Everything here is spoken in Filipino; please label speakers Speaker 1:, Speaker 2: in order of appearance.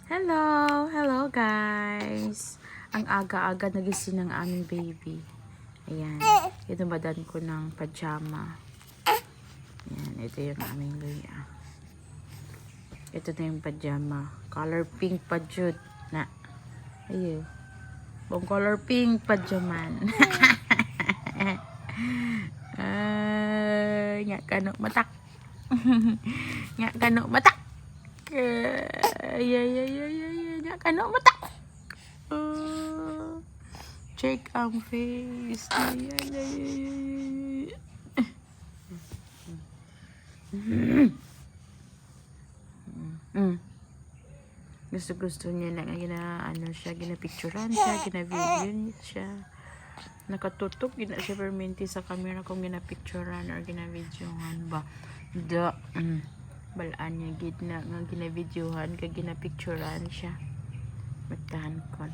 Speaker 1: Hello guys. Ang aga-aga nagising ng aming baby. Ayan, inumadan ko ng pajama. Ayan, ito yung aming luya. Ito na yung pajama. Color pink pa jud na. Ayun. Bong color pink pajaman. Nga kano matak. Nga kano matak. Ay, nga kano matak. Check ang face. Gusto niya na ginapicturean siya, gina-video siya. Nakatutok, siya perminti sa camera kung ginapicturean or gina-videohan ba. Balaan niya gid na nga gina-videohan kag gina-picturean siya. Matahan ko.